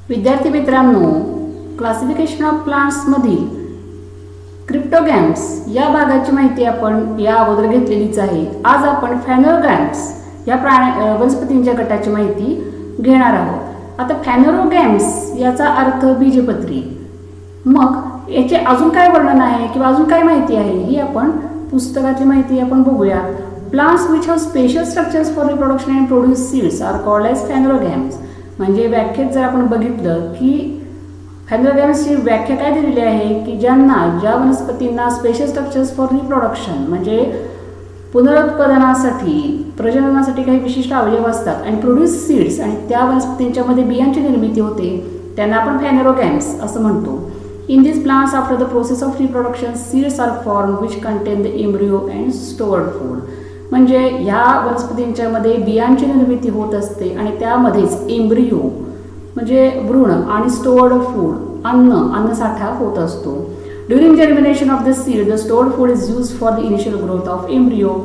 विद्यार्थी मित्रांनो, classification of plants मधील क्रिप्टोगॅम्स या भागाची माहिती आपण या अगोदर घेतलेलीच आहे. आज आपण फॅनोरगॅम्स या वनस्पतींच्या गटाची माहिती घेणार आहोत. आता फॅनोरगॅम्स याचा अर्थ बीजपत्री. मग याचे अजून काय वर्णन आहे किंवा अजून काय माहिती आहे ही आपण पुस्तकातली माहिती आपण बघूया. Plants which have special structures for reproduction and produce seeds are called as phanerogams. म्हणजे व्याख्येत जर आपण बघितलं की फॅनोरगॅम्सची व्याख्या काय दिलेली आहे की ज्या वनस्पतींना स्पेशल स्ट्रक्चर्स फॉर रिप्रोडक्शन म्हणजे पुनरुत्पादनासाठी प्रजननासाठी काही विशिष्ट अवयव असतात आणि प्रोड्यूस सीड्स आणि त्या वनस्पतींच्यामध्ये बियांची निर्मिती होते त्यांना आपण फॅनोरगॅम्स असं म्हणतो. In these plants, after the process of reproduction, seeds are formed which contain the embryo and stored food. म्हणजे ह्या वनस्पतींच्या मध्ये बियांची निर्मिती होत असते आणि त्यामध्येच एम्ब्रियो म्हणजे भ्रूण आणि स्टोर्ड फूड अन्नसाठा होत असतो. During germination of the seed, the stored food is used for the initial growth of embryo.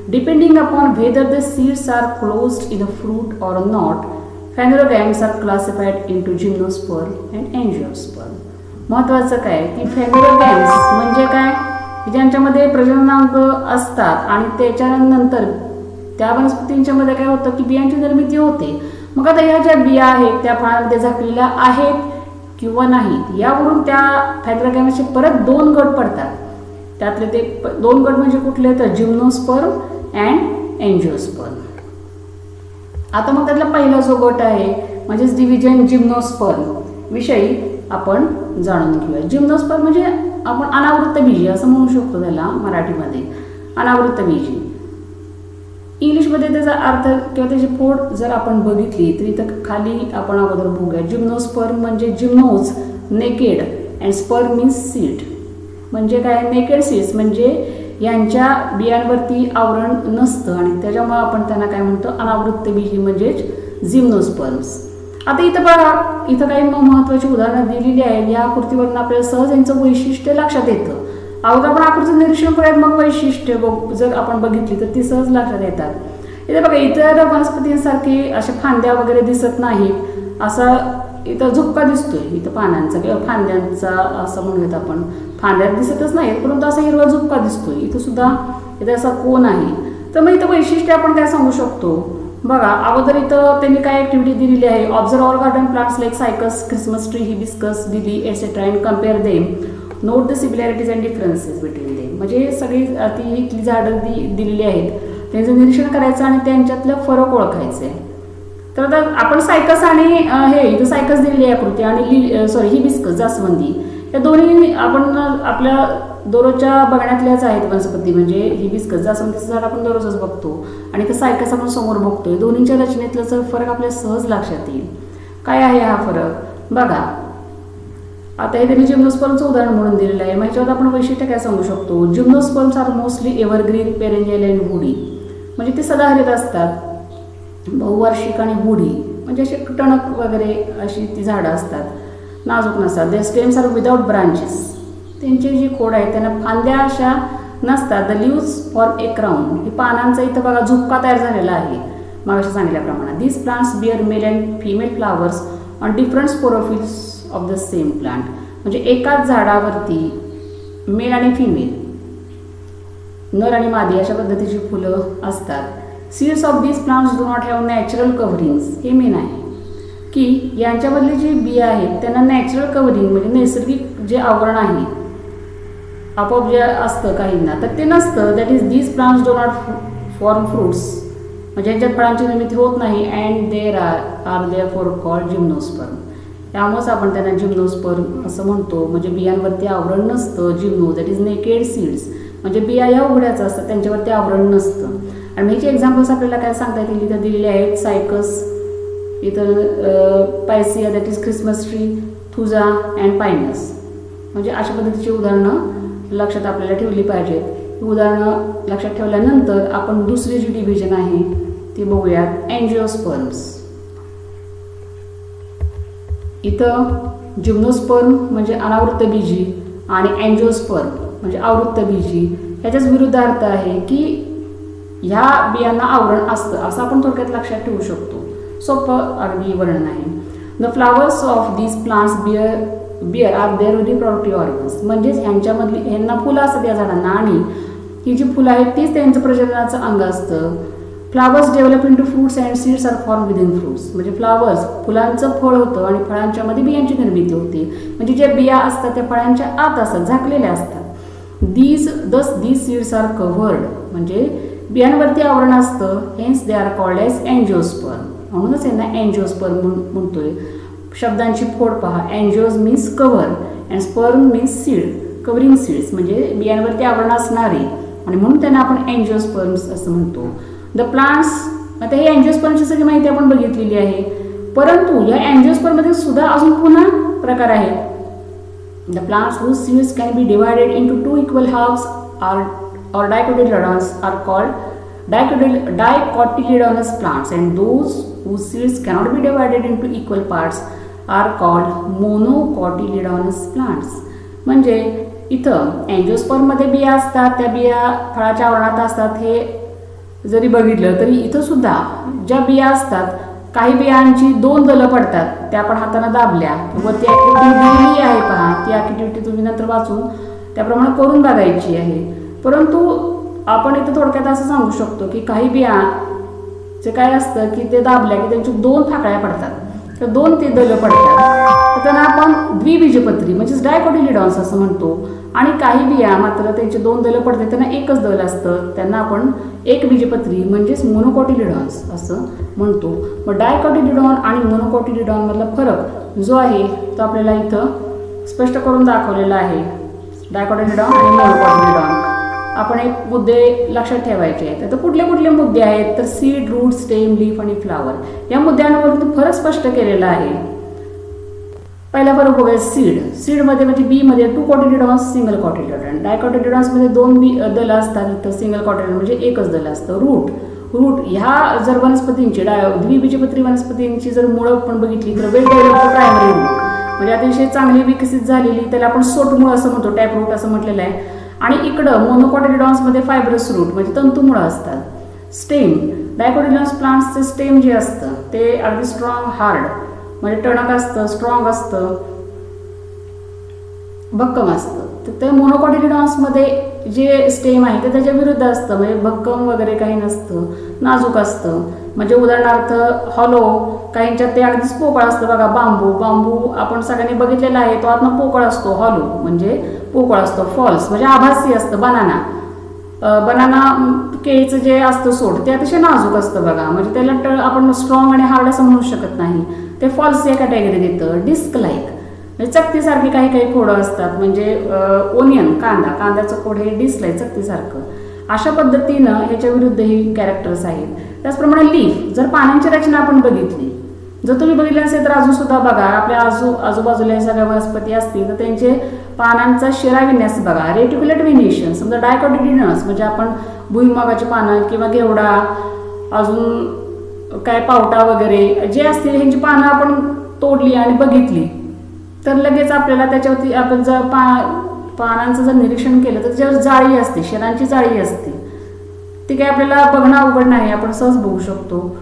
Depending upon whether the seeds are closed in a fruit or not, phanerogams are classified into gymnosperm and angiosperm. महत्त्वाचं काय की फॅनोरगॅम्स म्हणजे काय, ज्यांच्यामध्ये प्रजननांग असतात आणि त्याच्यानंतर त्या वनस्पतींच्या मध्ये काय होतं की बियांची निर्मिती होते. मग आता ह्या ज्या बिया आहेत त्या फळांमध्ये झाकलेल्या आहेत किंवा नाहीत यावरून त्या फॅनोरगॅम्सचे परत दोन गट पडतात. त्यातले ते दोन गट म्हणजे कुठले तर जिम्नोस्पर्म अँड एंजिओस्पर्म. आता मग त्यातला पहिला जो गट आहे म्हणजेच डिव्हिजन जिम्नोस्पर्म विषयी आपण जाणून घेऊया. जिम्नोस्पर्म म्हणजे आपण अनावृत्त बीजी असं म्हणू शकतो त्याला मराठीमध्ये, अनावृत्त बीजी. इंग्लिशमध्ये त्याचा अर्थ किंवा त्याची फोड जर आपण बघितली तर इथं खाली आपण अगोदर बघूया. जिम्नोस्पर्म म्हणजे gymnos naked and sperm means seed. म्हणजे काय, नेकेड सीड्स म्हणजे यांच्या बियांवरती आवरण नसतं आणि त्याच्यामुळे आपण त्यांना काय म्हणतो अनावृत्त बीजी म्हणजेच जिम्नोस्पर्म्स. आता इथं बघा, इथं काही महत्त्वाची उदाहरणं दिलेली आहेत. या आकृतीवरून आपल्याला सहज यांचं वैशिष्ट्य लक्षात येतं. अगोदर आपण आकृतीचं निरीक्षण करूयात मग वैशिष्ट्य जर आपण बघितली तर ती सहज लक्षात येतात. इथे बघा, इतर वनस्पतींसारखी अशा फांद्या वगैरे दिसत नाहीत. असा इथं झुपका दिसतोय इथं पानांचा किंवा फांद्यांचा असं म्हणूयात आपण. फांद्यात दिसतच नाहीत परंतु असा हिरवा झुपका दिसतोय. इथं सुद्धा इथं असा कोण आहे. तर मग इथं वैशिष्ट्य आपण काय सांगू शकतो बघा. अगोदर इथं त्यांनी काय ऍक्टिव्हिटी दिलेली आहे. Observe all garden plants like cycas, Christmas tree, hibiscus, lily etcetera and compare them. Note the similarities and differences between them. म्हणजे सगळी ती इथली झाडं दिलेली आहेत त्यांचं निरीक्षण करायचं आणि त्यांच्यातलं फरक ओळखायचे. तर आता आपण सायकस आणि हे इथं सायकस दिलेली आहे आकृती आणि हिबिस्कस जास्वंदी या दोन्ही आपण आपल्या दररोजच्या बघण्यातल्याच आहेत वनस्पती. म्हणजे हिबिस्कस जास्वंदीचं झाड आपण दररोजच बघतो आणि ते सायकस आपण समोर बघतोय. दोन्हीच्या रचनेतला जर फरक आपल्याला सहज लक्षात येईल. काय आहे हा फरक बघा. आता हे त्यांनी जिम्नोस्पर्मचं उदाहरण म्हणून दिलेलं आहे. ह्याच्यावर आपण वैशिष्ट्य काय सांगू शकतो. Gymnosperms are mostly evergreen, perennial and woody. म्हणजे ते सदाहरित असतात, बहुवार्षिक आणि वुडी म्हणजे असे टणक वगैरे अशी ती झाडं असतात, नाजूक नसतात. दे स्टेम्स आर विदाउट ब्रांचेस. त्यांची जी खोड आहे त्यांना फांद्या अशा नसतात. The leaves form A crown. हे पानांचा इथं बघा झुपका तयार झालेला आहे मागाशी सांगितल्याप्रमाणे. This plants bear male and female flowers on different sporophylls of the same plant. म्हणजे एकाच झाडावरती मेल आणि फिमेल, नर आणि मादी अशा पद्धतीची फुलं असतात. Seeds of this plants do not have natural coverings. हे मेन आहे की यांच्यामधले जे बिया आहेत त्यांना नॅचरल कव्हरिंग म्हणजे नैसर्गिक जे आवरण आहे आपोआप जे असतं काहींना तर ते नसतं. That is this plants do not form fruits. म्हणजे यांच्यात फळांची निर्मिती होत नाही. And there are therefore called gymnosperm. त्यामुळेच आपण त्यांना जिम्नोस्पर्म असं म्हणतो. म्हणजे बियांवरती आवरण नसतं. Gymno that is naked seeds म्हणजे बिया या उघड्याच असतात, त्यांच्यावरती आवरण नसतं. आणि ह्याचे एक्झाम्पल्स आपल्याला काय सांगता येतील इथं दिलेले आहेत. सायकस, इथं Picea that is Christmas tree, Thuja and Pinus. म्हणजे अशा पद्धतीची उदाहरणं लक्षात आपल्याला ठेवली पाहिजेत. ही उदाहरणं लक्षात ठेवल्यानंतर आपण दुसरी जी डिव्हिजन आहे ती बघूयात, एंजिओस्पर्म्स. इथं जिम्नोस्पर्म म्हणजे अनावृत्त बीजी आणि एंजिओस्पर्म म्हणजे आवृत्त बीजी. ह्याच्याच विरुद्धार्थ आहे की ह्या बियांना आवरण असतं असं आपण थोडक्यात लक्षात ठेवू शकतो. सोपं अगदी वर्णन आहे. The flowers of these plants bear are their reproductive organs. म्हणजेच ह्यांना फुलं असतात या झाडांना आणि ही जी फुलं आहेत तीच त्यांचं प्रजननाचं अंग असतं. Flowers develop into fruits and seeds are form within fruits. म्हणजे फ्लावर्स फुलांचं फळ होतं आणि फळांच्या मध्ये बियांची निर्मिती होते. म्हणजे ज्या बिया असतात त्या फळांच्या आत असतात, झाकलेल्या असतात. These seeds are covered. म्हणजे बियांवरती आवरण असतं. Hence they are called as angiosperm. म्हणूनच यांना एन्जिओस्पर्म म्हणतोय. शब्दांची फोड पहा. Angios means cover and sperm means seed. Covering seeds म्हणजे बियांवरती आवरण असणारे आणि म्हणून त्यांना आपण एन्जिओस्पर्म्स असं म्हणतो. द प्लांट्स, आता हे एन्जिओस्पर्मची सगळी माहिती आपण बघितलेली आहे. परंतु या एन्जिओस्पर्ममध्ये सुद्धा अजून पुन्हा प्रकार आहेत. The plants whose seeds can be divided into 2 equal halves or dicotyledons are called dicotyledonous plants, and those whose seeds cannot be divided into equal parts are called monocotyledonous plants. म्हणजे इथं एन्जिओस्पर्म मध्ये बिया असतात, त्या बिया फळाच्या आवरणात असतात. हे जरी बघितलं तरी इथं सुद्धा ज्या बिया असतात, काही बियांची 2 दलं पडतात. त्या आपण हाताने दाबल्या व ती ऍक्टिव्हिटी दिलेली आहे पहा. ती ऍक्टिव्हिटी तुम्ही नंतर वाचून त्याप्रमाणे करून बघायची आहे. परंतु आपण इथं थोडक्यात असं सांगू शकतो की काही बियांचे काय असतं की ते दाबल्या की त्यांची 2 फाकड्या पडतात, तर 2 ते दलं पडतात. तर त्यांना आपण द्विबीजपत्री म्हणजेच डायकोटिलिडॉन्स असं म्हणतो. आणि काही बिया मात्र त्यांचे 2 दलं पडतात, त्यांना एकच दल असतं, त्यांना आपण एकबीजपत्री म्हणजेच मोनोकोटिलिडॉन्स असं म्हणतो. मग डायकोटिलिडॉन आणि मोनोकोटिलिडॉन मधला फरक जो आहे तो आपल्याला इथं स्पष्ट करून दाखवलेला आहे. डायकोटिलिडॉन आणि मोनोकोटिलिडॉन आपण एक मुद्दे लक्षात ठेवायचे आहेत. तर कुठले कुठले मुद्दे आहेत तर सीड, रूट, स्टेम, लीफ आणि फ्लावर या मुद्द्यांवरून फरक स्पष्ट केलेला आहे. पहिला फरक बघूया सीड. सीडमध्ये म्हणजे बी मध्ये 2 कोटिलिडॉन्स, सिंगल कोटिलिडॉन. डायकोटिलिडॉन्स मध्ये 2 दल असतात, तर सिंगल कोटिलिडॉन म्हणजे एकच दल असतं. रूट ह्या जर वनस्पतींची द्विबीजपत्री वनस्पतींची जर मुळं आपण बघितली तर वेल डेव्हलप्ड प्रायमरी रूट म्हणजे अतिशय चांगली विकसित झालेली, त्याला आपण सोटमुळ असं म्हणतो, टॅप रूट असं म्हटलेलं आहे. आणि इकडं मोनोकोटिलिडॉन्स मध्ये फायब्रस रूट म्हणजे तंतुमुळं असतात. स्टेम, डायकोटिलिडॉन्स प्लांट्सचे स्टेम जे असतं ते अगदी स्ट्रॉंग, हार्ड म्हणजे टणक असतं, स्ट्रॉंग असतं, भक्कम असतं. तर ते मोनोकोटिलिडॉन्स मध्ये जे स्टेम आहे ते त्याच्या विरुद्ध असतं, म्हणजे भक्कम वगैरे काही नसतं, नाजूक असतं. म्हणजे उदाहरणार्थ हॉलो, काहींच्यात ते अगदीच पोकळ असतं बघा. बांबू आपण सगळ्यांनी बघितलेला आहे, तो आतनं पोकळ असतो. हॉलो म्हणजे पोकळ असतो. फॉल्स म्हणजे आभासी असतं. बनाना केळीचं जे असतं सोड ते अतिशय नाजूक असतं बघा. म्हणजे त्याला आपण स्ट्रॉंग आणि हार्ड असं म्हणू शकत नाही, ते फॉल्स या कॅटेगरी देतं. डिस्क लाईक म्हणजे चकतीसारखी काही खोडं असतात. म्हणजे ओनियन, कांद्याचं खोड हे डिस्क लाईक चकतीसारखं. अशा पद्धतीनं ह्याच्या विरुद्ध ही कॅरेक्टर्स आहेत. त्याचप्रमाणे लीफ, जर पानांची रचना आपण बघितली, जर तुम्ही बघितलं असेल तर अजून सुद्धा बघा आपल्या आजूबाजूला हे सगळ्या वनस्पती असतील तर त्यांचे पानांचा शिराविन्यास बघा. रेटिक्युलेट व्हेनेशन, समजा डायकोटिलिडॉन्स म्हणजे आपण भुईमुगाची पानं किंवा घेवडा, अजून काय पावटा वगैरे जे असतील ह्यांची पानं आपण तोडली आणि बघितली तर लगेच आपल्याला त्याच्यावरती आपण जर पानांचं जर निरीक्षण केलं तर त्याच्यावर जाळी असते, शेरांची जाळी असते. ती काय आपल्याला बघणं अवघड नाही, आपण सहज बघू शकतो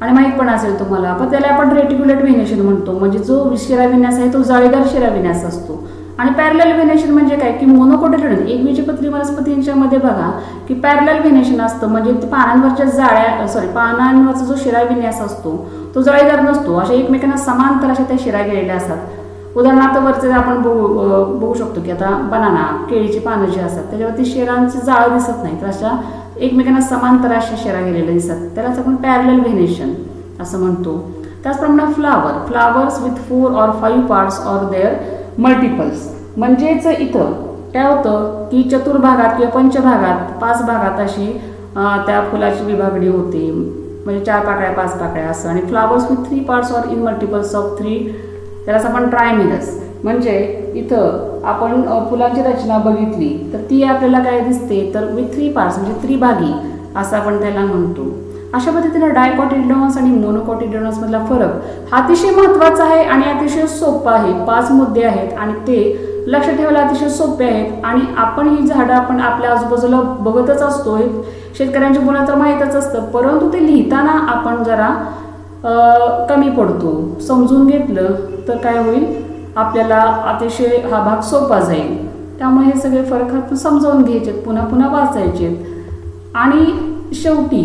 आणि माहीत पण असेल तुम्हाला. पण त्याला आपण रेटिक्युलेट व्हेनेशन म्हणतो. म्हणजे जो शिराविन्यास आहे तो जाळीदार शिराविन्यास असतो. आणि पॅरलल व्हेनेशन म्हणजे काय की मोनोकोटिलिडॉन एकबीजपत्री वनस्पतींच्या मध्ये बघा की पॅरलल व्हेनेशन असतं. म्हणजे पानांवरच्या पानांवरचा जो शिराविन्यास असतो तो जाळीदार नसतो, अशा एकमेकांना समांतर अशा त्या शिरा गेलेल्या असतात. उदाहरणार्थ वरचे आपण बघू शकतो की आता बनाना, केळीची पानं जी असतात त्याच्यावरती शेरांची जाळं दिसत नाही, तर अशा एकमेकांना समांतर अशा शेरा गेलेल्या दिसतात. त्यालाच आपण पॅरलल व्हेनेशन असं म्हणतो. त्याचप्रमाणे flowers with 4 or 5 parts or their multiples. म्हणजेच इथं काय होतं की चतुर्भागात किंवा पंचभागात 5 भागात अशी त्या फुलाची विभागणी होते. म्हणजे 4 पाकळ्या 5 पाकळ्या असं. आणि flowers with 3 parts or in multiples of 3 त्यालाच आपण ट्रायमिनस. म्हणजे इथं आपण फुलांची रचना बघितली तर ती आपल्याला काय दिसते तर विथ 3 पार्ट्स म्हणजे त्रिभागी असं आपण त्याला म्हणतो. अशा पद्धतीने डायकोटिलिडॉन्स आणि मोनोकोटिलिडॉन्स मधला फरक हा अतिशय महत्त्वाचा आहे आणि अतिशय सोपा आहे. 5 मुद्दे आहेत आणि ते लक्ष ठेवायला अतिशय सोपे आहेत. आणि आपण ही झाडं आपण आपल्या आजूबाजूला बघतच असतो, शेतकऱ्यांची मुलं तर माहीतच असतं, परंतु ते लिहिताना आपण जरा कमी पडतो. समजून घेतलं तर काय होईल, आपल्याला अतिशय हा भाग सोपा जाईल. त्यामुळे हे सगळे फरक आपण समजावून घ्यायचे, पुन्हा पुन्हा वाचायचे. आणि शेवटी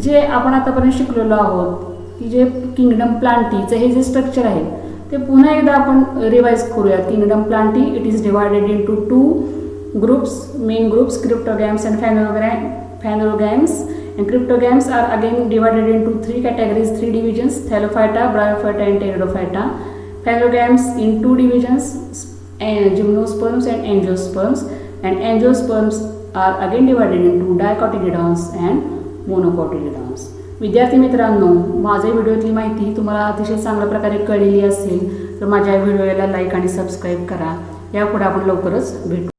जे आपण आतापर्यंत शिकलेलो आहोत की जे किंगडम प्लांटीचं हे जे स्ट्रक्चर आहे ते पुन्हा एकदा आपण रिवाइज करूयात. Kingdom Plantae it is divided into 2 groups, main groups, cryptogams and phanerogams. And cryptogams are again divided into 3 categories, 3 divisions: Thallophyta, Bryophyta and Pteridophyta. Phanerogams in 2 divisions, gymnosperms and angiosperms. And angiosperms are again divided into dicotyledons and monocotyledons. विद्यार्थी मित्रांनो, माझ्या व्हिडिओतली माहिती तुम्हाला अतिशय चांगल्या प्रकारे कळलेली असेल तर माझ्या व्हिडिओला लाईक आणि सबस्क्राईब करा. यापुढे आपण लवकरच भेटू.